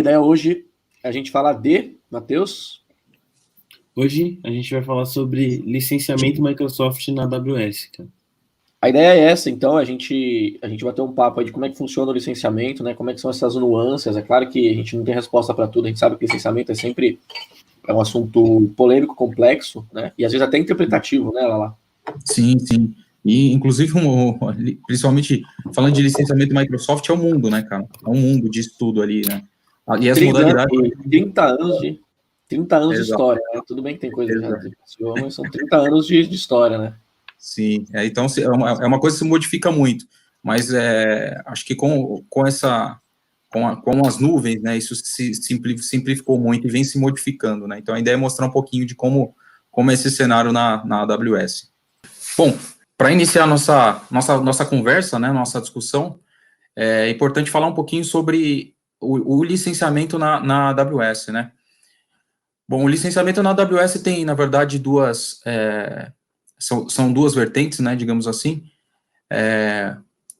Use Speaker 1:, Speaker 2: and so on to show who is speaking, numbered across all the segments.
Speaker 1: ideia hoje é a gente falar de, Matheus?
Speaker 2: Hoje a gente vai falar sobre licenciamento Microsoft na AWS, cara.
Speaker 1: A ideia é essa, então, a gente bater um papo aí de como é que funciona o licenciamento, né? Como é que são essas nuances. É claro que a gente não tem resposta para tudo, a gente sabe que licenciamento é um assunto polêmico, complexo, né? E às vezes até interpretativo, né, Lala?
Speaker 3: Sim, sim. E, inclusive, principalmente falando de licenciamento Microsoft, é o mundo, né, cara? É um mundo de estudo ali, né? E as modalidades...
Speaker 1: 30 anos de
Speaker 3: Exato.
Speaker 1: história, né? Tudo bem que tem coisa já de mas são 30 anos de história, né?
Speaker 3: Sim, então é uma coisa que se modifica muito, mas acho que com as nuvens, né, isso se simplificou muito e vem se modificando, né? Então a ideia é mostrar um pouquinho de como é esse cenário na AWS. Bom, para iniciar nossa conversa, né, nossa discussão, é importante falar um pouquinho sobre o licenciamento na AWS, né? Bom, o licenciamento na AWS tem, na verdade, são duas vertentes, né, digamos assim.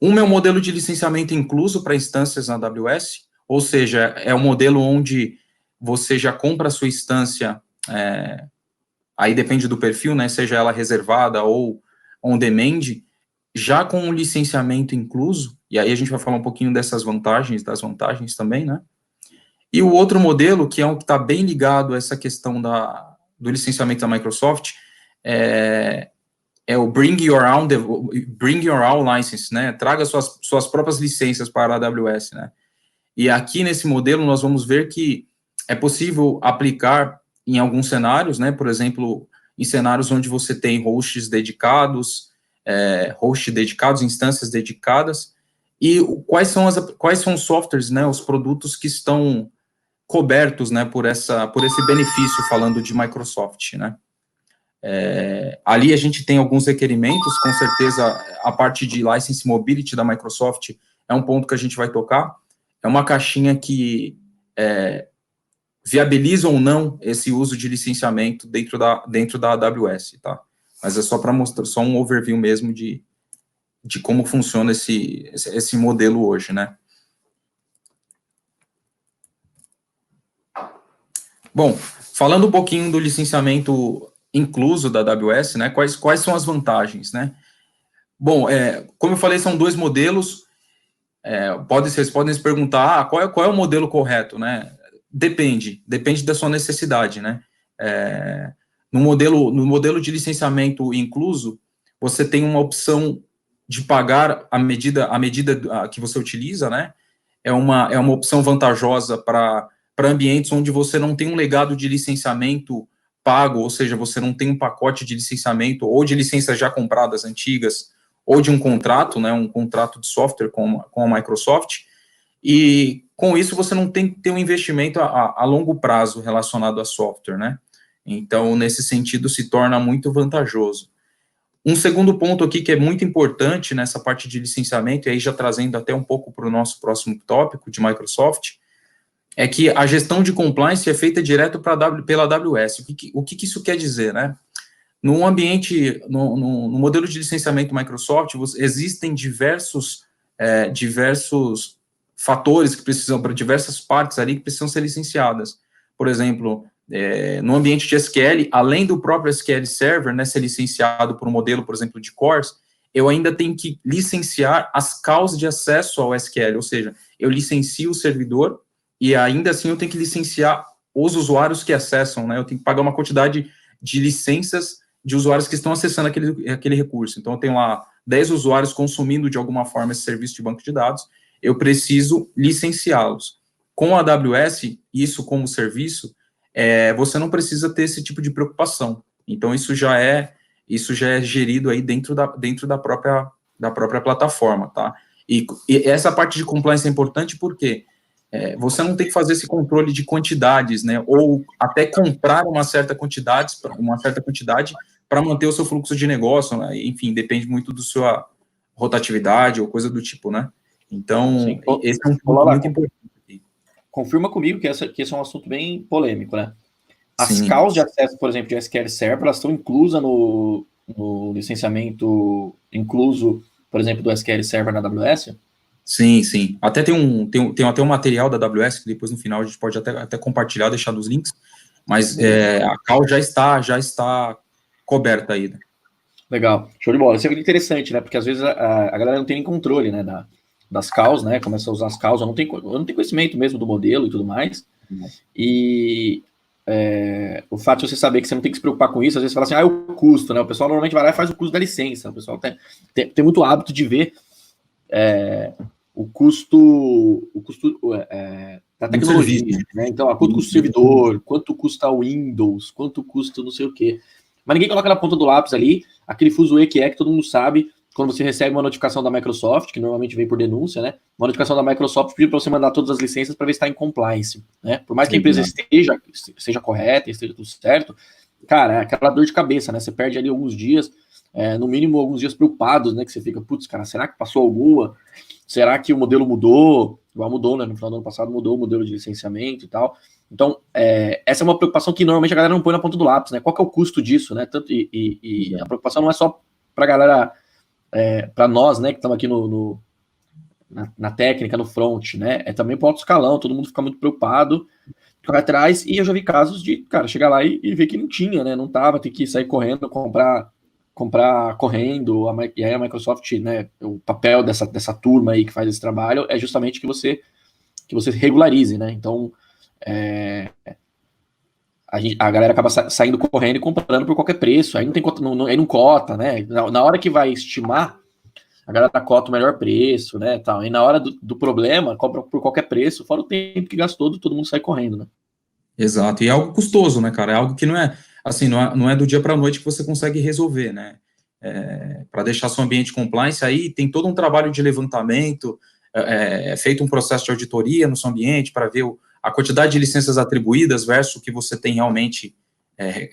Speaker 3: Um é o modelo de licenciamento incluso para instâncias na AWS, ou seja, é o modelo onde você já compra a sua instância, aí depende do perfil, né, seja ela reservada ou on-demand, já com o licenciamento incluso, e aí a gente vai falar um pouquinho das vantagens também, né. E o outro modelo, que é um que está bem ligado a essa questão do licenciamento da Microsoft, é o Bring Your Own License, né? Traga suas próprias licenças para a AWS, né? E aqui nesse modelo nós vamos ver que é possível aplicar em alguns cenários, né? Por exemplo, em cenários onde você tem hosts dedicados, instâncias dedicadas, e quais são os softwares, né? Os produtos que estão cobertos, né, por esse benefício, falando de Microsoft, né. Ali a gente tem alguns requerimentos, com certeza a parte de License Mobility da Microsoft é um ponto que a gente vai tocar, é uma caixinha que viabiliza ou não esse uso de licenciamento dentro da AWS, tá? Mas é só para mostrar, só um overview mesmo de como funciona esse modelo hoje, né. Bom, falando um pouquinho do licenciamento incluso da AWS, né, quais são as vantagens, né? Bom, como eu falei, são dois modelos, vocês podem se perguntar, qual é o modelo correto, né? Depende da sua necessidade, né? No modelo de licenciamento incluso, você tem uma opção de pagar a medida que você utiliza, né? É uma opção vantajosa para ambientes onde você não tem um legado de licenciamento pago, ou seja, você não tem um pacote de licenciamento ou de licenças já compradas antigas, ou de um contrato, né, um contrato de software com a Microsoft, e com isso você não tem que ter um investimento a longo prazo relacionado a software, né? Então, nesse sentido, se torna muito vantajoso. Um segundo ponto aqui que é muito importante nessa parte de licenciamento, e aí já trazendo até um pouco para o nosso próximo tópico de Microsoft, é que a gestão de compliance é feita direto pela AWS. O que isso quer dizer, né? No ambiente, no modelo de licenciamento Microsoft, existem diversos fatores que precisam, para diversas partes ali, que precisam ser licenciadas. Por exemplo, no ambiente de SQL, além do próprio SQL Server, né, ser licenciado por um modelo, por exemplo, de cores, eu ainda tenho que licenciar as calls de acesso ao SQL, ou seja, eu licencio o servidor e ainda assim eu tenho que licenciar os usuários que acessam, né, eu tenho que pagar uma quantidade de licenças de usuários que estão acessando aquele recurso. Então, eu tenho lá 10 usuários consumindo de alguma forma esse serviço de banco de dados, eu preciso licenciá-los. Com a AWS, isso como serviço, você não precisa ter esse tipo de preocupação. Então, isso já é gerido aí dentro da própria plataforma, tá? E essa parte de compliance é importante porque você não tem que fazer esse controle de quantidades, né? Ou até comprar uma certa quantidade para manter o seu fluxo de negócio, né? Enfim, depende muito da sua rotatividade ou coisa do tipo, né? Então, sim, esse é um ponto muito importante.
Speaker 1: Confirma comigo que esse é um assunto bem polêmico, né? As calls de acesso, por exemplo, de SQL Server, elas estão inclusas no licenciamento incluso, por exemplo, do SQL Server na AWS?
Speaker 3: Sim, sim. Até tem até um material da AWS, que depois no final a gente pode até compartilhar, deixar nos links, mas a cal já está coberta aí, né?
Speaker 1: Legal, show de bola. Isso é muito interessante, né? Porque às vezes a galera não tem nem controle, né? Das calls, né? Começa a usar as calls, eu não tenho conhecimento mesmo do modelo e tudo mais. E o fato de você saber que você não tem que se preocupar com isso, às vezes você fala assim, o custo, né? O pessoal normalmente vai lá e faz o custo da licença. O pessoal tem muito hábito de ver o custo da tecnologia, né? Então, quanto custa o servidor, quanto custa o Windows, quanto custa não sei o quê. Mas ninguém coloca na ponta do lápis ali aquele fuzuê que todo mundo sabe, quando você recebe uma notificação da Microsoft, que normalmente vem por denúncia, né? Uma notificação da Microsoft pedindo para você mandar todas as licenças para ver se está em compliance, né? Por mais que a empresa seja correta, esteja tudo certo, cara, é aquela dor de cabeça, né? Você perde ali alguns dias, no mínimo alguns dias preocupados, né? Que você fica, putz, cara, será que passou alguma? Será que o modelo mudou? Igual mudou, né? No final do ano passado mudou o modelo de licenciamento e tal. Então, essa é uma preocupação que normalmente a galera não põe na ponta do lápis, né? Qual que é o custo disso, né? E a preocupação não é só para a galera, para nós, né, que estamos aqui na técnica, no front, né? É também para o alto escalão, todo mundo fica muito preocupado, fica atrás, e eu já vi casos de, cara, chegar lá e ver que não tinha, né? Não tava, tem que sair correndo, comprar correndo, e aí a Microsoft, né, o papel dessa turma aí que faz esse trabalho é justamente que você regularize, né? Então, a galera acaba saindo correndo e comprando por qualquer preço, aí não tem aí não cota, né? Na hora que vai estimar, a galera cota o melhor preço, né, tal, e na hora do problema, compra por qualquer preço, fora o tempo que gastou, todo mundo sai correndo, né?
Speaker 3: Exato, e é algo custoso, né, cara? É algo que não é, assim, não é do dia para a noite que você consegue resolver, né? Para deixar seu ambiente compliance, aí tem todo um trabalho de levantamento, é feito um processo de auditoria no seu ambiente para ver a quantidade de licenças atribuídas versus o que você tem realmente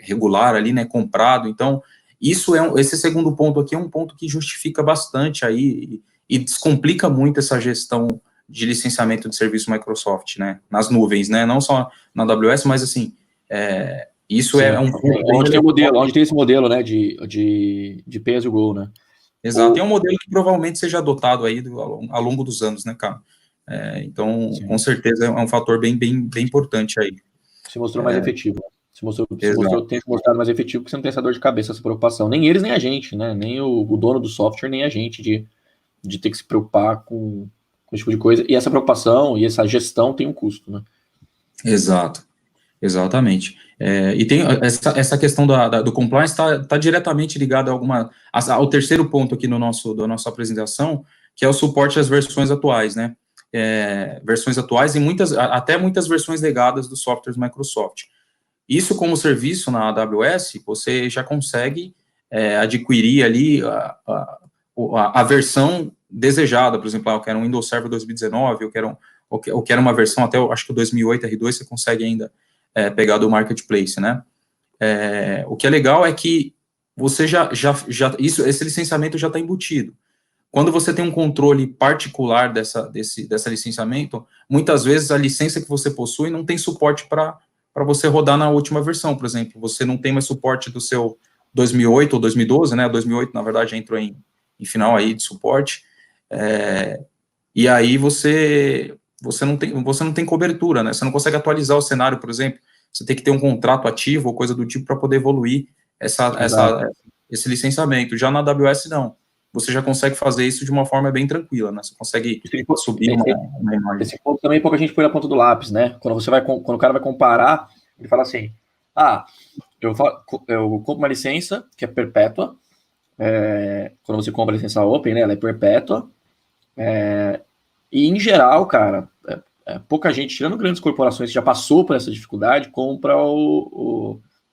Speaker 3: regular ali, né, comprado. Então, esse segundo ponto aqui é um ponto que justifica bastante aí e descomplica muito essa gestão de licenciamento de serviço Microsoft, né, nas nuvens, né, não só na AWS, mas assim, isso Sim. É um ponto...
Speaker 1: Onde tem esse modelo, né, de pay as you go, né.
Speaker 3: Exato, e é um modelo que provavelmente seja adotado aí ao longo dos anos, né, cara. Então, Sim. Com certeza, é um fator bem importante aí.
Speaker 1: Se mostrou mais efetivo. Tem se mostrado mais efetivo porque você não tem essa dor de cabeça, essa preocupação. Nem eles, nem a gente, né? Nem o dono do software, nem a gente, de ter que se preocupar com esse tipo de coisa. E essa preocupação e essa gestão tem um custo, né?
Speaker 3: Exato. Exatamente. E tem essa questão do compliance está diretamente ligada ao terceiro ponto aqui da nossa apresentação, que é o suporte às versões atuais, né? Versões atuais e até muitas versões legadas dos softwares Microsoft. Isso como serviço na AWS, você já consegue adquirir ali a versão desejada, por exemplo, eu quero um Windows Server 2019, eu quero uma versão até, acho que o 2008 R2 você consegue ainda pegar do Marketplace, né? O que é legal é que você esse licenciamento já está embutido. Quando você tem um controle particular dessa licenciamento, muitas vezes a licença que você possui não tem suporte para você rodar na última versão, por exemplo. Você não tem mais suporte do seu 2008 ou 2012, né? 2008, na verdade, entrou em final aí de suporte. E aí você não tem cobertura, né? Você não consegue atualizar o cenário, por exemplo. Você tem que ter um contrato ativo ou coisa do tipo para poder evoluir esse licenciamento. Já na AWS, não. Você já consegue fazer isso de uma forma bem tranquila, né? Você consegue subir uma imagem.
Speaker 1: Esse ponto também pouca gente põe na ponta do lápis, né? Quando o cara vai comparar, ele fala assim, eu compro uma licença que é perpétua, quando você compra a licença Open, né, ela é perpétua, e em geral, cara, pouca gente, tirando grandes corporações que já passou por essa dificuldade, compra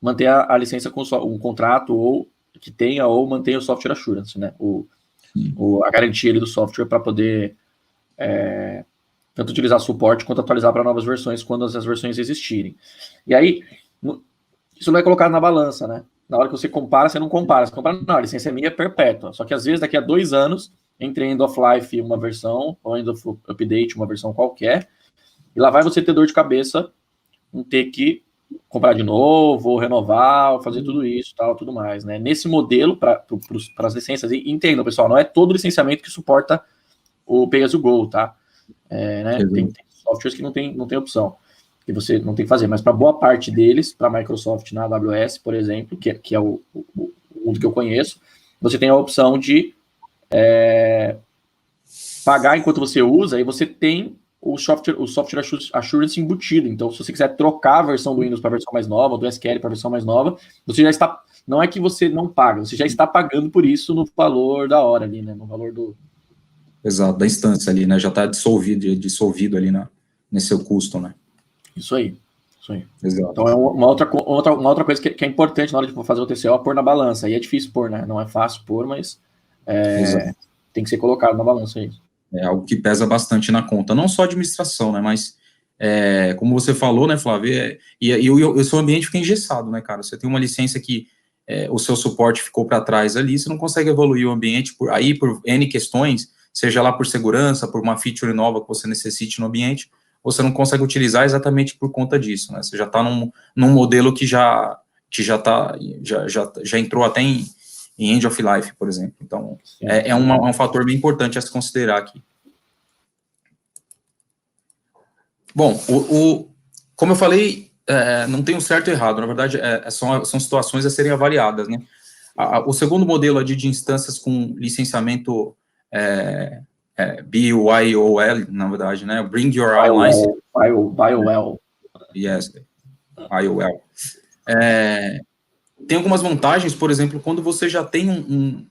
Speaker 1: manter a licença com um contrato ou que tenha ou mantenha o software assurance, né? A garantia ali do software para poder tanto utilizar suporte quanto atualizar para novas versões quando as versões existirem. E aí, isso não é colocado na balança, né? Na hora que você compara, você não compara. Você compara, não, a licença minha é perpétua. Só que às vezes, daqui a 2 anos, entre end of life uma versão, ou end of update uma versão qualquer, e lá vai você ter dor de cabeça em ter que comprar de novo, ou renovar, ou fazer tudo isso, tudo mais, né? Nesse modelo, para as licenças, e entendam, pessoal, não é todo licenciamento que suporta o Pay As You Go, tá? Né? Tem softwares que não tem opção, que você não tem que fazer, mas para boa parte deles, para a Microsoft na AWS, por exemplo, que é o mundo que eu conheço, você tem a opção de pagar enquanto você usa, e você tem o software assurance embutido. Então, se você quiser trocar a versão do Windows para a versão mais nova, do SQL para a versão mais nova, você já está... Não é que você não paga, você já está pagando por isso no valor da hora ali, né? No valor do...
Speaker 3: Exato, da instância ali, né? Já está dissolvido ali nesse seu custo, né?
Speaker 1: Isso aí.
Speaker 3: Exato.
Speaker 1: Então, é uma outra coisa que é importante na hora de fazer o TCO, pôr na balança. Aí é difícil pôr, né? Não é fácil pôr, mas tem que ser colocado na balança aí.
Speaker 3: É algo que pesa bastante na conta, não só a administração, né, mas como você falou, né, Flávio, e o seu ambiente fica engessado, né, cara, você tem uma licença que o seu suporte ficou para trás ali, você não consegue evoluir o ambiente por N questões, seja lá por segurança, por uma feature nova que você necessite no ambiente, você não consegue utilizar exatamente por conta disso, né, você já está num modelo que já entrou até em end of life, por exemplo. Então, é um fator bem importante a se considerar aqui. Bom, como eu falei, não tem um certo e errado, na verdade, são situações a serem avaliadas, né? O segundo modelo de instâncias com licenciamento BYOL, na verdade, né? Bring Your Own License.
Speaker 1: BYOL.
Speaker 3: Yes, IOL. Tem algumas vantagens, por exemplo, quando você já tem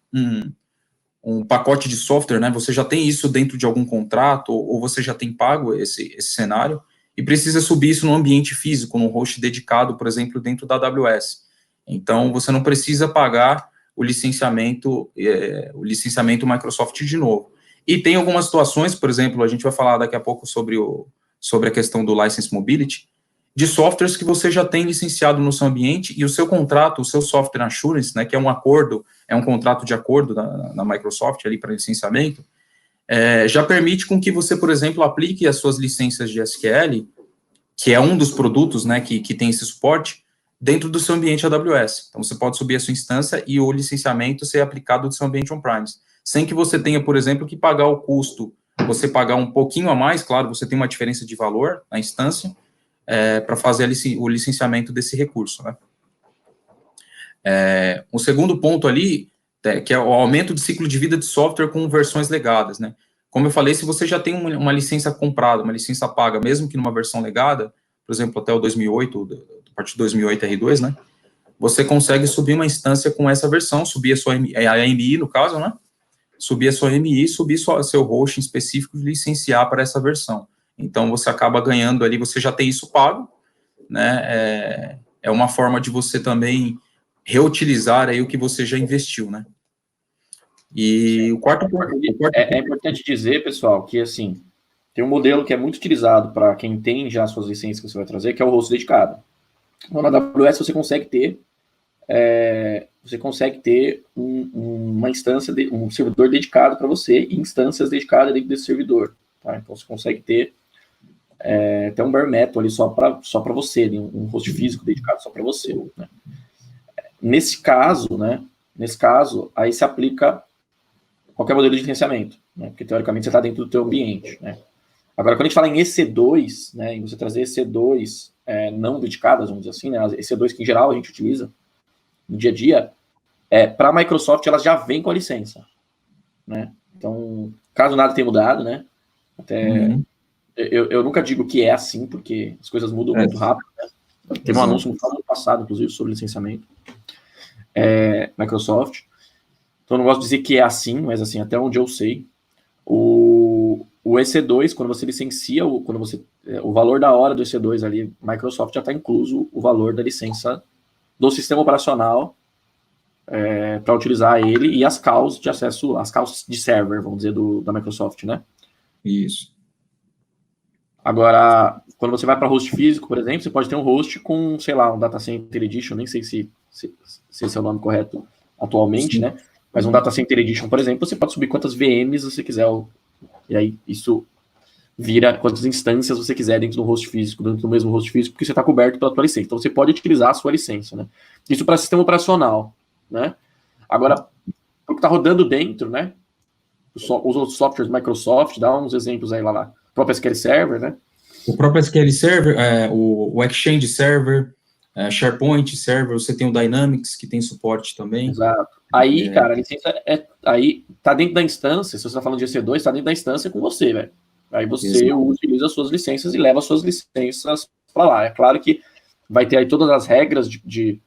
Speaker 3: um pacote de software, né, você já tem isso dentro de algum contrato, ou você já tem pago esse cenário, e precisa subir isso no ambiente físico, num host dedicado, por exemplo, dentro da AWS. Então, você não precisa pagar o licenciamento Microsoft de novo. E tem algumas situações, por exemplo, a gente vai falar daqui a pouco sobre a questão do License Mobility, de softwares que você já tem licenciado no seu ambiente, e o seu contrato, o seu software assurance, né, que é um contrato de acordo na Microsoft ali para licenciamento, já permite com que você, por exemplo, aplique as suas licenças de SQL, que é um dos produtos, né, que tem esse suporte, dentro do seu ambiente AWS. Então, você pode subir a sua instância e o licenciamento ser aplicado no seu ambiente on-premise, sem que você tenha, por exemplo, que pagar o custo, você pagar um pouquinho a mais, claro, você tem uma diferença de valor na instância, para fazer o licenciamento desse recurso, né? O segundo ponto ali, que é o aumento de ciclo de vida de software com versões legadas, né? Como eu falei, se você já tem uma licença comprada, uma licença paga, mesmo que numa versão legada, por exemplo, até o 2008, a partir de 2008 R2, né? Você consegue subir uma instância com essa versão, subir a sua AMI, no caso, né? Subir a sua AMI, subir seu hosting específico e licenciar para essa versão. Então, você acaba ganhando ali, você já tem isso pago, né, é uma forma de você também reutilizar aí o que você já investiu, né. E o quarto ponto...
Speaker 1: É importante dizer, pessoal, que, assim, tem um modelo que é muito utilizado para quem tem já suas licenças que você vai trazer, que é o host dedicado. Então, na AWS você consegue ter uma instância, um servidor dedicado para você e instâncias dedicadas dentro desse servidor, tá? Então, você consegue ter até um bare metal ali só para você, um host físico dedicado só para você, né? Nesse caso, aí se aplica qualquer modelo de licenciamento, né? Porque teoricamente você está dentro do teu ambiente, né? Agora, quando a gente fala em EC2, né, em você trazer EC2 não dedicadas, vamos dizer assim, né, as EC2 que em geral a gente utiliza no dia a dia, para a Microsoft elas já vêm com a licença, né? Então, caso nada tenha mudado, né, até eu nunca digo que é assim, porque as coisas mudam muito rápido, né? Teve um anúncio no ano passado, inclusive, sobre licenciamento Microsoft. Então, eu não gosto de dizer que é assim, mas assim, até onde eu sei, o EC2, quando você licencia, o valor da hora do EC2 ali, Microsoft já está incluso o valor da licença do sistema operacional para utilizar ele e as calls de acesso, as calls de server, vamos dizer, da Microsoft, né?
Speaker 3: Isso.
Speaker 1: Agora, quando você vai para host físico, por exemplo, você pode ter um host com, sei lá, um Data Center Edition, nem sei se esse é o nome correto atualmente, né? Mas um Data Center Edition, por exemplo, você pode subir quantas VMs você quiser, e aí isso vira quantas instâncias você quiser dentro do host físico, dentro do mesmo host físico, porque você está coberto pela tua licença. Então, você pode utilizar a sua licença, né? Isso para sistema operacional, né? Agora, o que está rodando dentro, né? os outros softwares Microsoft, dá uns exemplos aí lá. O próprio SQL Server, né?
Speaker 3: O próprio SQL Server, o Exchange Server, SharePoint Server, você tem o Dynamics, que tem suporte também.
Speaker 1: Exato. Aí, cara, a licença aí tá dentro da instância, se você tá falando de EC2, tá dentro da instância com você, velho. Aí você utiliza as suas licenças e leva as suas licenças para lá. É claro que vai ter aí todas as regras de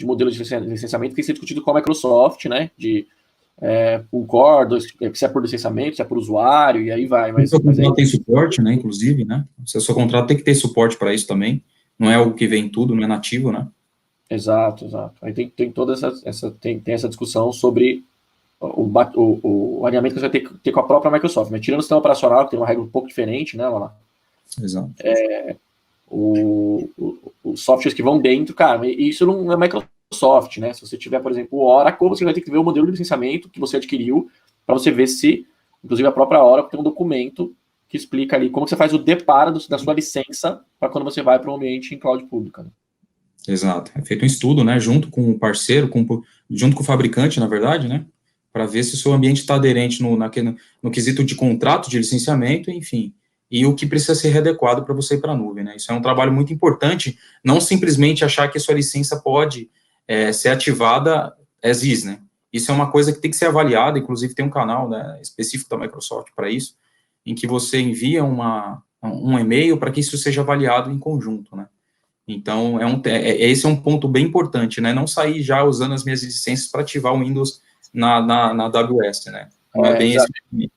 Speaker 1: modelo de licenciamento que tem que ser discutido com a Microsoft, né? Um core, se é por licenciamento, se é por usuário, e aí vai.
Speaker 3: Mas o seu contrato tem suporte, né? Inclusive, né? O seu contrato tem que ter suporte para isso também. Não é algo que vem tudo, não é nativo, né?
Speaker 1: Exato. Aí tem toda essa discussão sobre o alinhamento que você vai ter com a própria Microsoft. Mas tirando o sistema operacional, que tem uma regra um pouco diferente, né, lá.
Speaker 3: Exato.
Speaker 1: Os softwares que vão dentro, cara, e isso não é Microsoft, né? Se você tiver, por exemplo, o Oracle, você vai ter que ver o modelo de licenciamento que você adquiriu para você ver se, inclusive a própria Oracle tem um documento que explica ali como você faz o deparo da sua licença para quando você vai para um ambiente em cloud pública. Né?
Speaker 3: Exato. É feito um estudo, né, junto com o parceiro, junto com o fabricante, na verdade, né, para ver se o seu ambiente está aderente no quesito de contrato de licenciamento, enfim, e o que precisa ser readequado para você ir para a nuvem, né. Isso é um trabalho muito importante, não simplesmente achar que a sua licença pode ser ativada as is, né. Isso é uma coisa que tem que ser avaliada, inclusive tem um canal, né, específico da Microsoft para isso, em que você envia um e-mail para que isso seja avaliado em conjunto, né. Então, esse é um ponto bem importante, né? Não sair já usando as minhas licenças para ativar o Windows na AWS, né? Não é bem
Speaker 1: exato.
Speaker 3: esse.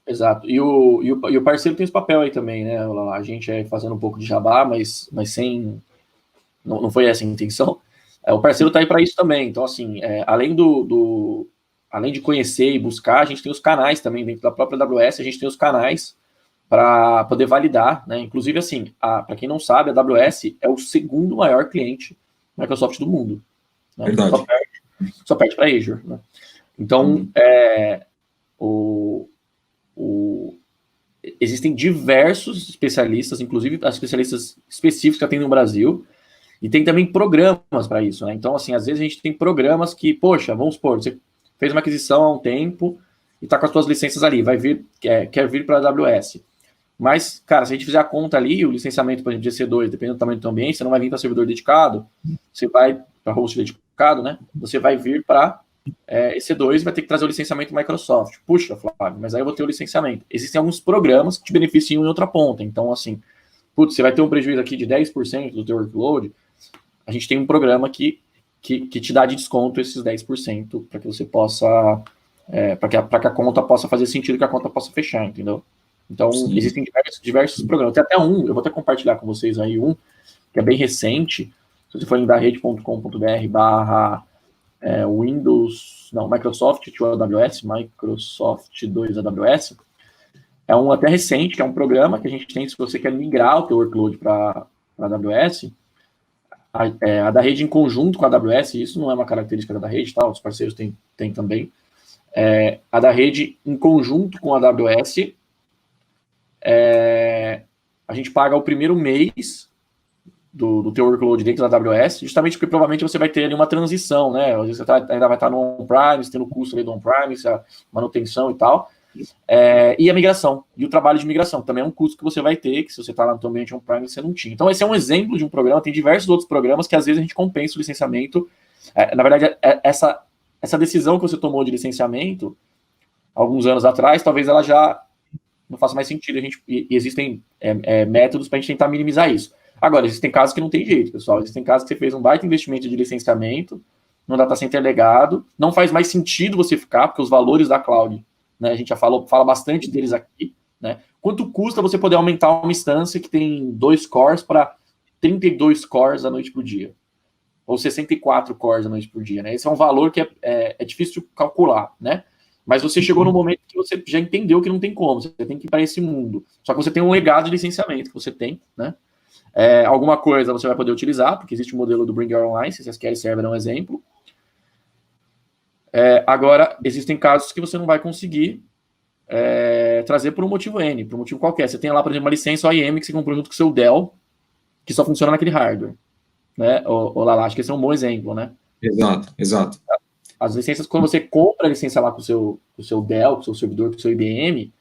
Speaker 1: Exato. E o parceiro tem esse papel aí também, né? A gente fazendo um pouco de jabá, mas sem... Não foi essa a intenção. O parceiro está aí para isso também. Então, assim, além de conhecer e buscar, a gente tem os canais também dentro da própria AWS, a gente tem os canais para poder validar, né? Inclusive, assim, para quem não sabe, a AWS é o segundo maior cliente Microsoft do mundo. Né?
Speaker 3: Verdade.
Speaker 1: Só perde para Azure. Né? Então, existem diversos especialistas, inclusive as especialistas específicos que atendem no Brasil, e tem também programas para isso. Né? Então, assim, às vezes a gente tem programas que, poxa, vamos supor, você fez uma aquisição há um tempo e está com as suas licenças ali, quer vir para a AWS. Mas, cara, se a gente fizer a conta ali, o licenciamento, por exemplo, de EC2, dependendo do tamanho do teu ambiente, você não vai vir para servidor dedicado, você vai para host dedicado, né? Você vai vir para EC2 e vai ter que trazer o licenciamento Microsoft. Puxa, Flávio, mas aí eu vou ter o licenciamento. Existem alguns programas que te beneficiam em outra ponta. Então, assim, você vai ter um prejuízo aqui de 10% do teu workload. A gente tem um programa que te dá de desconto esses 10% para que você possa... para que a conta possa fazer sentido, que a conta possa fechar, entendeu? Então, sim, existem diversos programas. Tem até eu vou até compartilhar com vocês aí que é bem recente. Se você for em darrede.com.br/Windows, Microsoft 2 AWS, Microsoft 2 AWS, é um até recente, que é um programa que a gente tem, se você quer migrar o teu workload para a AWS, a da rede em conjunto com a AWS, isso não é uma característica da rede, tá? Os parceiros têm também. A da rede em conjunto com a AWS, a gente paga o primeiro mês do teu workload dentro da AWS, justamente porque provavelmente você vai ter ali uma transição, né? Às vezes você ainda vai estar no on-premise, tendo o custo ali do on-premise, a manutenção e tal, e a migração, e o trabalho de migração, também é um custo que você vai ter, que se você está lá no teu ambiente on-premise, você não tinha. Então esse é um exemplo de um programa, tem diversos outros programas que às vezes a gente compensa o licenciamento. Na verdade, essa decisão que você tomou de licenciamento, alguns anos atrás, talvez ela já não faça mais sentido, e existem métodos para a gente tentar minimizar isso. Agora, existem casos que não tem jeito, pessoal. Existem casos que você fez um baita investimento de licenciamento, no data center legado, não faz mais sentido você ficar, porque os valores da cloud, né, a gente já fala bastante deles aqui, né? Quanto custa você poder aumentar uma instância que tem 2 cores para 32 cores da noite para o dia? Ou 64 cores da noite por dia, né? Esse é um valor que é difícil de calcular, né? Mas você chegou no momento que você já entendeu que não tem como, você tem que ir para esse mundo. Só que você tem um legado de licenciamento que você tem, né? Alguma coisa você vai poder utilizar, porque existe o modelo do Bring Your Own License, SQL Server é um exemplo. Agora, existem casos que você não vai conseguir trazer por um motivo N, por um motivo qualquer. Você tem lá, por exemplo, uma licença OEM que você comprou junto com o seu Dell, que só funciona naquele hardware. Né? Lala, acho que esse é um bom exemplo, né?
Speaker 3: Exato.
Speaker 1: as licenças, quando você compra a licença lá com o seu Dell, com o seu servidor, com o seu IBM,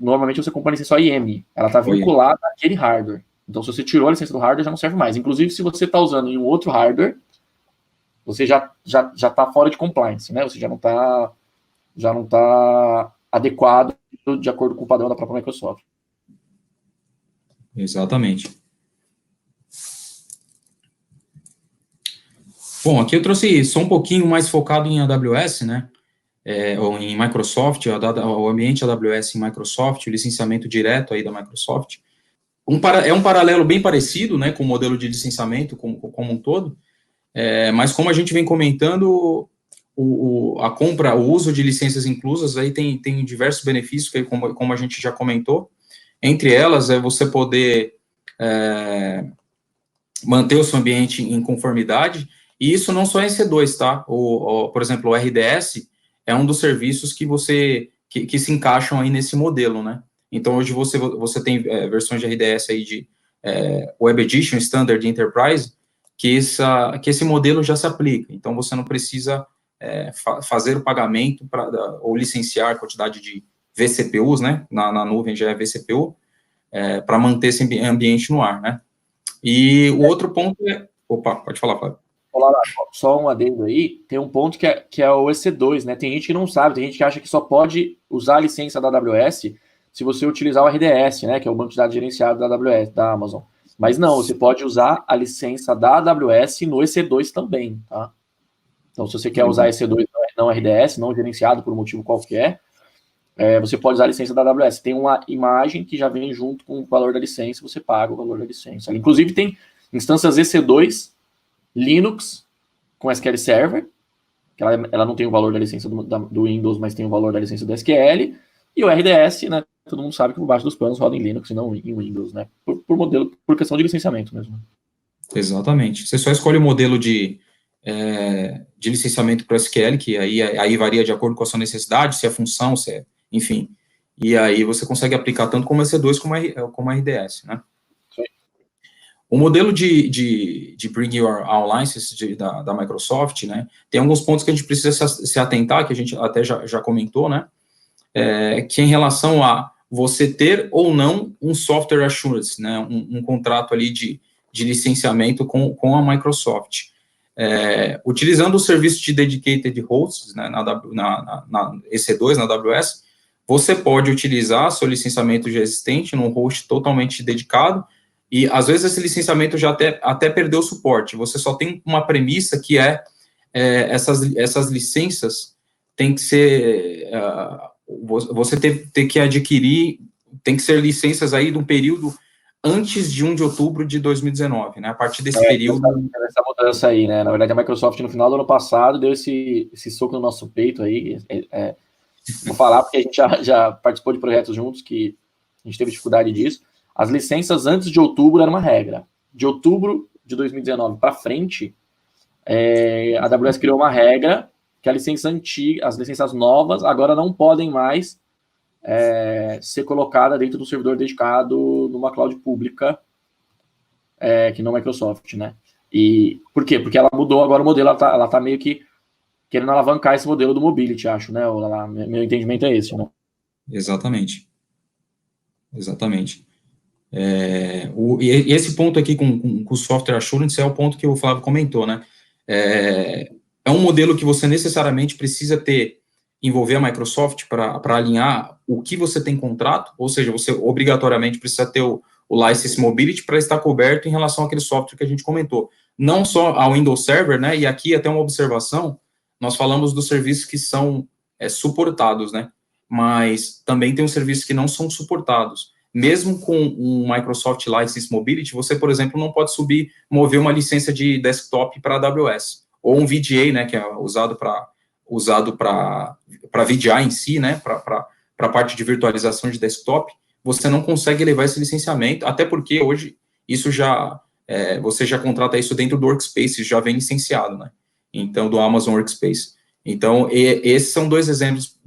Speaker 1: normalmente você compra a licença OEM, ela está vinculada àquele hardware. Então, se você tirou a licença do hardware, já não serve mais. Inclusive, se você está usando em um outro hardware, você já está fora de compliance, né? Você já não está adequado de acordo com o padrão da própria Microsoft.
Speaker 3: Exatamente. Bom, aqui eu trouxe só um pouquinho mais focado em AWS, né? Ou em Microsoft, o ambiente AWS em Microsoft, o licenciamento direto aí da Microsoft. É um paralelo bem parecido, né, com o modelo de licenciamento como um todo, mas como a gente vem comentando, a compra, o uso de licenças inclusas aí tem diversos benefícios, que como a gente já comentou. Entre elas, é você poder manter o seu ambiente em conformidade, e isso não só é EC2, tá? Por exemplo, o RDS é um dos serviços que se encaixam aí nesse modelo, né? Então, hoje você tem versões de RDS aí de Web Edition, Standard Enterprise, que esse modelo já se aplica. Então, você não precisa fazer o pagamento ou licenciar a quantidade de vCPUs, né? Na nuvem já é vCPU, para manter esse ambiente no ar, né? E o outro ponto é... Opa, pode falar, Fábio.
Speaker 1: Olá, só um adendo aí, tem um ponto que é o EC2, né? Tem gente que não sabe, tem gente que acha que só pode usar a licença da AWS se você utilizar o RDS, né? Que é o banco de dados gerenciado da AWS, da Amazon. Mas não, você pode usar a licença da AWS no EC2 também, tá? Então, se você quer usar EC2 não RDS, não gerenciado por um motivo qualquer, você pode usar a licença da AWS. Tem uma imagem que já vem junto com o valor da licença, você paga o valor da licença. Inclusive, tem instâncias EC2 Linux com SQL Server, que ela não tem o valor da licença do Windows, mas tem o valor da licença do SQL, e o RDS, né? Todo mundo sabe que por baixo dos panos roda em Linux e não em Windows, né? Por questão de licenciamento mesmo.
Speaker 3: Exatamente. Você só escolhe o modelo de licenciamento para SQL, que aí varia de acordo com a sua necessidade, se é função, enfim. E aí você consegue aplicar tanto como EC2 como RDS, né? O modelo de Bring Your Own License da Microsoft, né, tem alguns pontos que a gente precisa se atentar, que a gente até já comentou, né, que é em relação a você ter ou não um software assurance, né, um contrato ali de licenciamento com a Microsoft. Utilizando o serviço de Dedicated Hosts, né, na EC2, na AWS, você pode utilizar seu licenciamento já existente num host totalmente dedicado, e, às vezes, esse licenciamento já até perdeu o suporte. Você só tem uma premissa que essas licenças tem que ser... você tem que adquirir... Tem que ser licenças aí de um período antes de 1 de outubro de 2019, né? A partir desse período...
Speaker 1: Essa mudança aí, né? Na verdade, a Microsoft, no final do ano passado, deu esse soco no nosso peito aí. Vou falar porque a gente já participou de projetos juntos que a gente teve dificuldade disso. As licenças antes de outubro era uma regra. De outubro de 2019 para frente, a AWS criou uma regra que as licenças novas agora não podem mais ser colocadas dentro do servidor dedicado numa cloud pública, que não é Microsoft, né? E por quê? Porque ela mudou agora o modelo, ela tá meio que querendo alavancar esse modelo do mobility, acho, né? Meu entendimento é esse, né?
Speaker 3: Exatamente. E esse ponto aqui com o software assurance é o ponto que o Flávio comentou, né? É um modelo que você necessariamente precisa envolver a Microsoft para alinhar o que você tem em contrato, ou seja, você obrigatoriamente precisa ter o License Mobility para estar coberto em relação àquele software que a gente comentou. Não só ao Windows Server, né? E aqui até uma observação, nós falamos dos serviços que são suportados, né? Mas também tem os serviços que não são suportados. Mesmo com um Microsoft License Mobility, você, por exemplo, não pode mover uma licença de desktop para AWS, ou um VGA, né, que é usado para VDI em si, né, para a parte de virtualização de desktop, você não consegue levar esse licenciamento, até porque hoje isso você já contrata isso dentro do Workspace, já vem licenciado, né, então, do Amazon Workspace. Então, esses são dois exemplos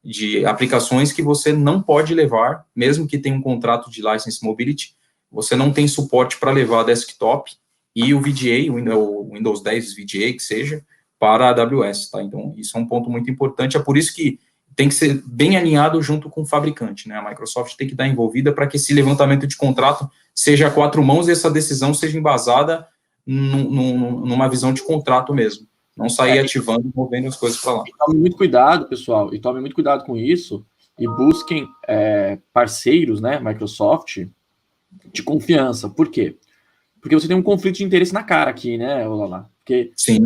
Speaker 3: de aplicações que você não pode levar, mesmo que tenha um contrato de License Mobility, você não tem suporte para levar desktop e o VGA, o Windows 10 VGA, que seja, para a AWS, tá? Então, isso é um ponto muito importante, é por isso que tem que ser bem alinhado junto com o fabricante, né? A Microsoft tem que estar envolvida para que esse levantamento de contrato seja a 4 mãos e essa decisão seja embasada numa visão de contrato mesmo. Não sair ativando e movendo as coisas para lá.
Speaker 1: E tome muito cuidado, pessoal, e tome muito cuidado com isso, e busquem parceiros, né, Microsoft, de confiança. Por quê? Porque você tem um conflito de interesse na cara aqui, né, Olá? Porque
Speaker 3: sim.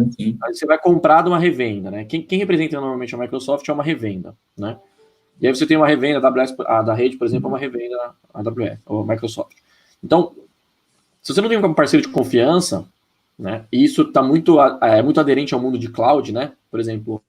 Speaker 1: Aí você vai comprar de uma revenda, né? Quem representa normalmente a Microsoft é uma revenda, né? E aí você tem uma revenda, a da rede, por exemplo, é uma revenda AWS, ou Microsoft. Então, se você não tem um parceiro de confiança, né? E isso está muito aderente ao mundo de cloud, né? Por exemplo,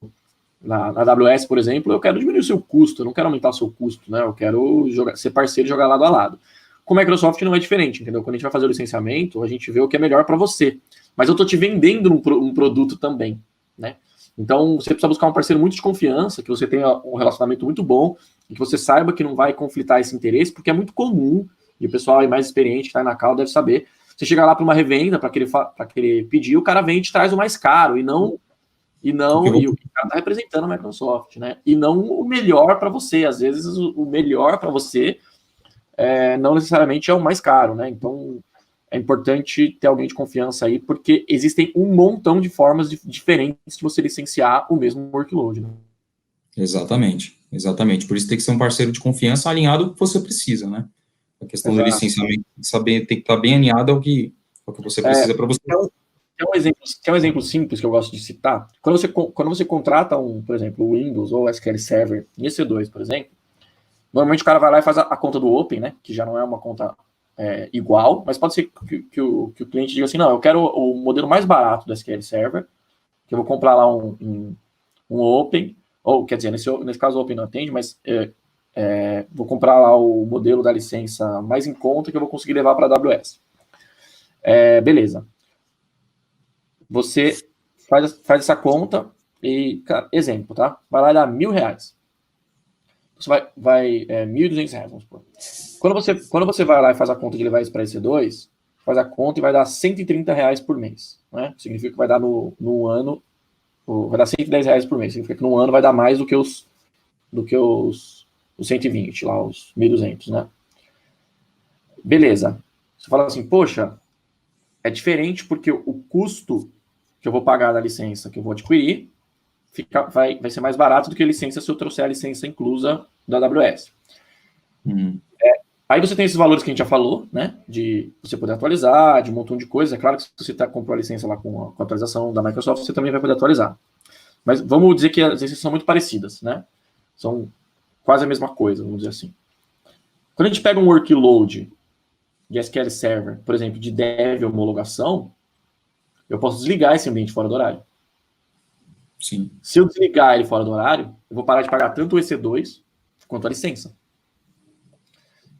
Speaker 1: na AWS, por exemplo, eu quero diminuir o seu custo, eu não quero aumentar o seu custo, né? Eu quero ser parceiro e jogar lado a lado. Com a Microsoft não é diferente, entendeu? Quando a gente vai fazer o licenciamento, a gente vê o que é melhor para você. Mas eu estou te vendendo um produto também, né? Então, você precisa buscar um parceiro muito de confiança, que você tenha um relacionamento muito bom, e que você saiba que não vai conflitar esse interesse, porque é muito comum, e o pessoal aí mais experiente que está na call deve saber, você chega lá para uma revenda, para querer pedir, o cara vem e te traz o mais caro, e o cara está representando a Microsoft, né? E não o melhor para você. Às vezes, o melhor para você não necessariamente é o mais caro, né? Então, é importante ter alguém de confiança aí, porque existem um montão de formas diferentes de você licenciar o mesmo workload, né?
Speaker 3: Exatamente. Por isso tem que ser um parceiro de confiança alinhado ao que você precisa, né? A questão do licenciamento tem que estar bem alinhada ao que você precisa para você.
Speaker 1: Quer um exemplo simples que eu gosto de citar? Quando você contrata por exemplo, o Windows ou o SQL Server em EC2, por exemplo, normalmente o cara vai lá e faz a conta do Open, né? Que já não é uma conta igual, mas pode ser que o cliente diga assim, não, eu quero o modelo mais barato do SQL Server, que eu vou comprar lá um Open, ou quer dizer, nesse caso o Open não atende, mas vou comprar lá o modelo da licença mais em conta que eu vou conseguir levar para a AWS. Beleza. Você faz essa conta e, cara, exemplo, tá? Vai lá e dá R$1.000. Você vai R$1.200, vamos supor. Quando você vai lá e faz a conta de levar isso para EC2, faz a conta e vai dar R$130 por mês, né? Significa que vai dar no ano, vai dar R$110 por mês. Significa que no ano vai dar mais do que os 120, lá, os 1.200, né? Beleza. Você fala assim, poxa, é diferente porque o custo que eu vou pagar da licença que eu vou adquirir vai ser mais barato do que a licença se eu trouxer a licença inclusa da AWS. Aí você tem esses valores que a gente já falou, né? De você poder atualizar, de um montão de coisas. É claro que se você comprou a licença lá com a atualização da Microsoft, você também vai poder atualizar. Mas vamos dizer que as licenças são muito parecidas, né? São quase a mesma coisa, vamos dizer assim. Quando a gente pega um workload de SQL Server, por exemplo, de dev homologação, eu posso desligar esse ambiente fora do horário.
Speaker 3: Sim.
Speaker 1: Se eu desligar ele fora do horário, eu vou parar de pagar tanto o EC2 quanto a licença.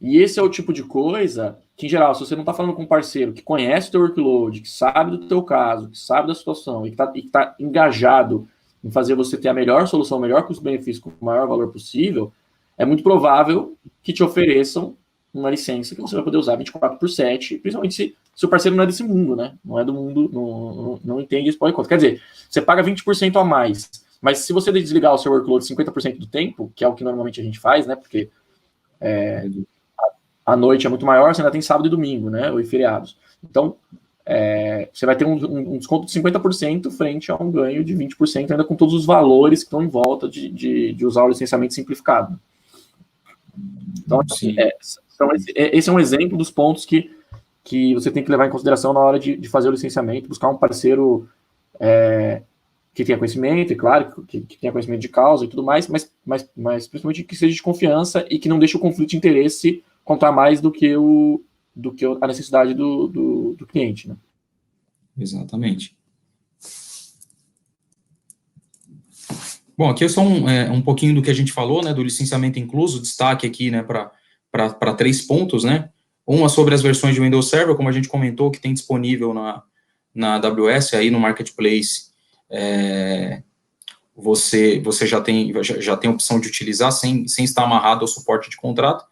Speaker 1: E esse é o tipo de coisa que, em geral, se você não está falando com um parceiro que conhece o teu workload, que sabe do teu caso, que sabe da situação e que está engajado em fazer você ter a melhor solução, o melhor custo-benefício com o maior valor possível, é muito provável que te ofereçam uma licença que você vai poder usar 24/7, principalmente se o parceiro não é desse mundo, né? Não é do mundo, não entende isso por enquanto. Quer dizer, você paga 20% a mais, mas se você desligar o seu workload 50% do tempo, que é o que normalmente a gente faz, né? Porque a noite é muito maior, você ainda tem sábado e domingo, né? Ou feriados. Então, você vai ter um desconto de 50% frente a um ganho de 20%, ainda com todos os valores que estão em volta de usar o licenciamento simplificado. Então, esse é um exemplo dos pontos que você tem que levar em consideração na hora de fazer o licenciamento, buscar um parceiro que tenha conhecimento, e claro, que tenha conhecimento de causa e tudo mais, mas principalmente que seja de confiança e que não deixe o conflito de interesse contar mais do que a necessidade do cliente, né?
Speaker 3: Exatamente. Bom, aqui é só um pouquinho do que a gente falou, né, do licenciamento incluso, destaque aqui, né, para 3 pontos, né, uma sobre as versões de Windows Server, como a gente comentou, que tem disponível na AWS, aí no Marketplace, você já tem a opção de utilizar sem estar amarrado ao suporte de contrato.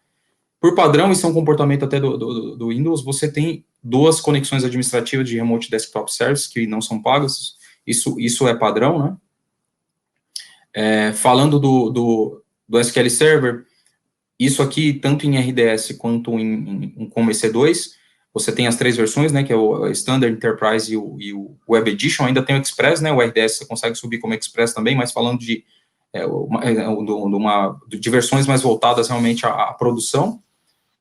Speaker 3: Por padrão, isso é um comportamento até do Windows, você tem 2 conexões administrativas de Remote Desktop Service, que não são pagas, isso é padrão, né? Falando do SQL Server, isso aqui, tanto em RDS quanto como EC2, você tem as 3 versões, né, que é o Standard, Enterprise e o Web Edition, ainda tem o Express, né, o RDS você consegue subir como Express também, mas falando de versões mais voltadas realmente à produção,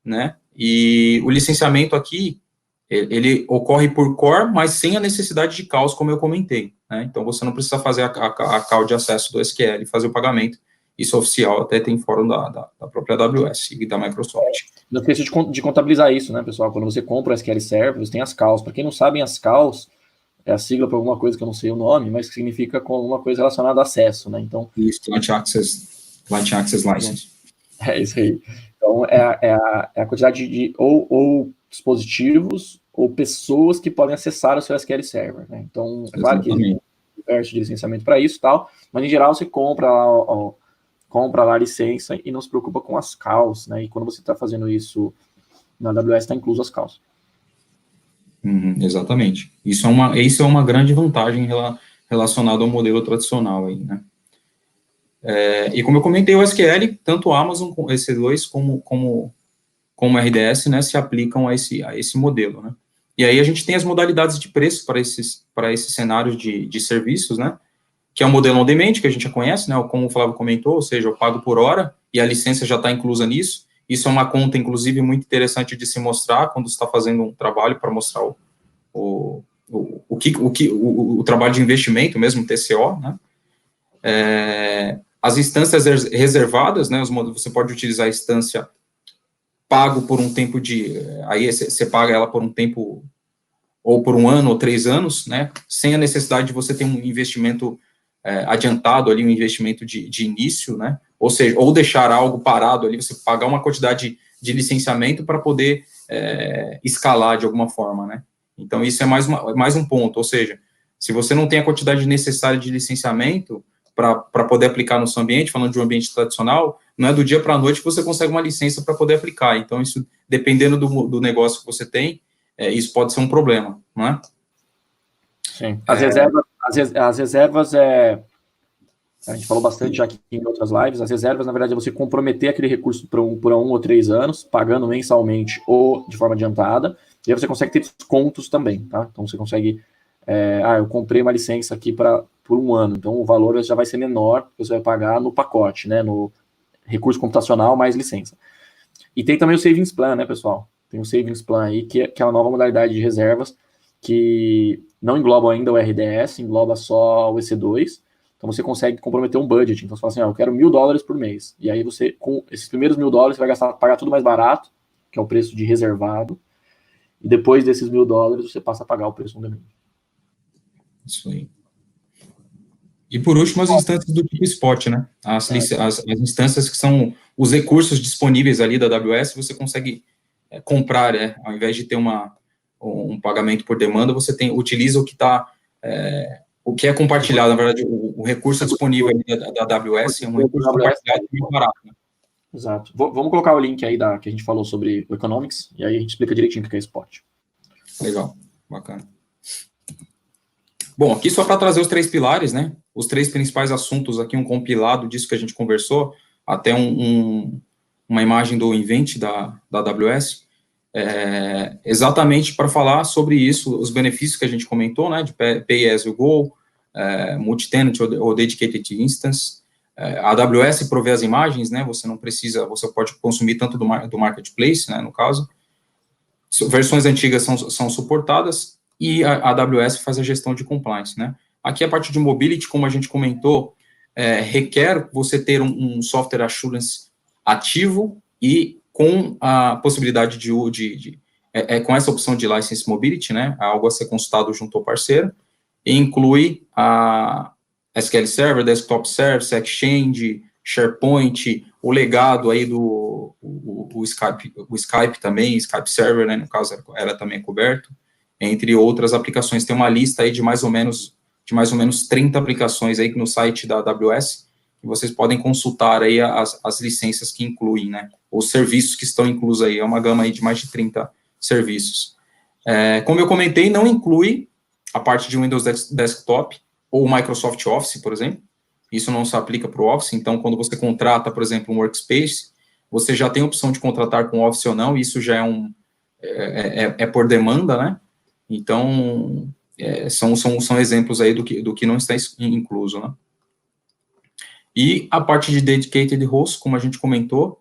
Speaker 3: né, e o licenciamento aqui, ele ocorre por core, mas sem a necessidade de CAUS, como eu comentei, né, então você não precisa fazer a call de acesso do SQL e fazer o pagamento. Isso é oficial, até tem fórum da própria AWS e da Microsoft.
Speaker 1: Não esqueça de contabilizar isso, né, pessoal? Quando você compra o SQL Server, você tem as CAUs. Para quem não sabe, as CAUs é a sigla para alguma coisa que eu não sei o nome, mas que significa com alguma coisa relacionada a acesso, né? Então,
Speaker 3: isso, Client Access License.
Speaker 1: É isso aí. Então, é a quantidade de ou dispositivos ou pessoas que podem acessar o seu SQL Server, né? Então, é claro que existe um universo de licenciamento para isso e tal, mas em geral você compra lá a licença e não se preocupa com as CAUs, né? E quando você está fazendo isso na AWS, está incluso as CAUs.
Speaker 3: Exatamente. Isso é uma grande vantagem relacionada ao modelo tradicional aí, né? E como eu comentei, o SQL, tanto o Amazon, EC2, como RDS, né, se aplicam a esse modelo, né? E aí a gente tem as modalidades de preço para esses cenários de serviços, né? Que é o modelo on-demand, que a gente já conhece, né, como o Flávio comentou, ou seja, eu pago por hora e a licença já está inclusa nisso. Isso é uma conta, inclusive, muito interessante de se mostrar quando você está fazendo um trabalho para mostrar o trabalho de investimento mesmo, TCO, né. As instâncias reservadas, né, você pode utilizar a instância pago por um tempo aí você paga ela por um tempo, ou por 1 ano ou 3 anos, né, sem a necessidade de você ter um investimento adiantado ali, um investimento de início, né, ou seja, ou deixar algo parado ali, você pagar uma quantidade de licenciamento para poder escalar de alguma forma, né. Então, isso é mais um ponto, ou seja, se você não tem a quantidade necessária de licenciamento para poder aplicar no seu ambiente, falando de um ambiente tradicional, não é do dia para a noite que você consegue uma licença para poder aplicar. Então, isso, dependendo do negócio que você tem, isso pode ser um problema, não é?
Speaker 1: Sim. As reservas a gente falou bastante já aqui em outras lives, as reservas, na verdade, é você comprometer aquele recurso por 1 ou 3 anos, pagando mensalmente ou de forma adiantada, e aí você consegue ter descontos também, tá? Então você consegue, eu comprei uma licença aqui por 1 ano, então o valor já vai ser menor que você vai pagar no pacote, né? No recurso computacional mais licença. E tem também o Savings Plan, né, pessoal? Tem o Savings Plan aí, que é uma nova modalidade de reservas, que não engloba ainda o RDS, engloba só o EC2, então você consegue comprometer um budget, então você fala assim, eu quero $1.000 por mês, e aí você, com esses primeiros $1.000, você vai pagar tudo mais barato, que é o preço de reservado, e depois desses $1.000, você passa a pagar o preço on-demand.
Speaker 3: Isso aí. E por último, as instâncias do tipo Spot, né? As instâncias que são os recursos disponíveis ali da AWS, você consegue comprar, ao invés de ter um pagamento por demanda, você utiliza o que está, o que é compartilhado, na verdade, o recurso disponível ali da AWS é um recurso compartilhado muito barato, né?
Speaker 1: Exato. Vamos colocar o link aí que a gente falou sobre o Economics, e aí a gente explica direitinho o que é Spot.
Speaker 3: Legal, bacana. Bom, aqui só para trazer os 3 pilares, né? Os 3 principais assuntos aqui, um compilado disso que a gente conversou, até uma imagem do Invent da AWS, exatamente para falar sobre isso, os benefícios que a gente comentou, né? De Pay as you go, multi-tenant ou dedicated instance. A AWS provê as imagens, né? Você não precisa, você pode consumir tanto do marketplace, né? No caso, versões antigas são suportadas. E a AWS faz a gestão de compliance, né? Aqui a parte de mobility, como a gente comentou, requer você ter um software assurance ativo e com a possibilidade com essa opção de license mobility, né? Algo a ser consultado junto ao parceiro, e inclui a SQL Server, Desktop Service, Exchange, SharePoint, o legado aí o Skype também, Skype Server, né? No caso, ela também é coberto, entre outras aplicações. Tem uma lista aí de mais ou menos 30 aplicações aí no site da AWS, que vocês podem consultar aí as licenças que incluem, né, os serviços que estão inclusos aí, é uma gama aí de mais de 30 serviços. Como eu comentei, não inclui a parte de Windows Desktop, ou o Microsoft Office, por exemplo. Isso não se aplica para o Office, então, quando você contrata, por exemplo, um Workspace, você já tem a opção de contratar com Office ou não, isso já é por demanda, né? Então, são exemplos aí do que não está incluso, né? E a parte de Dedicated Host, como a gente comentou,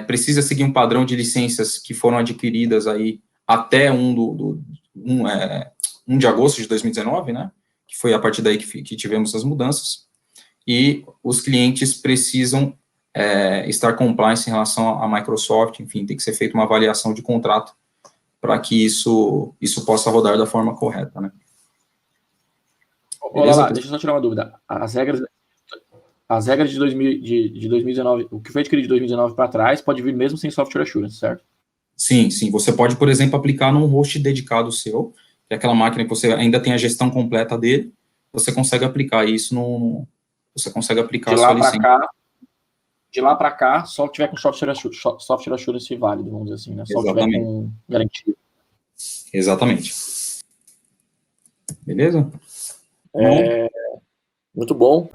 Speaker 3: precisa seguir um padrão de licenças que foram adquiridas aí até 1 de agosto de 2019, né? Que foi a partir daí que tivemos as mudanças. E os clientes precisam estar compliance em relação à Microsoft, enfim, tem que ser feita uma avaliação de contrato para que isso possa rodar da forma correta, né?
Speaker 1: Olha lá, deixa eu só tirar uma dúvida. As regras de 2019, o que foi adquirido de 2019 para trás, pode vir mesmo sem software assurance, certo?
Speaker 3: Sim. Você pode, por exemplo, aplicar num host dedicado seu, que é aquela máquina que você ainda tem a gestão completa dele, você consegue aplicar isso você consegue aplicar a sua licença.
Speaker 1: De lá para cá, só que tiver com software assurance válido, vamos dizer assim, né? Só que tiver com garantia.
Speaker 3: Exatamente. Beleza?
Speaker 1: Muito bom.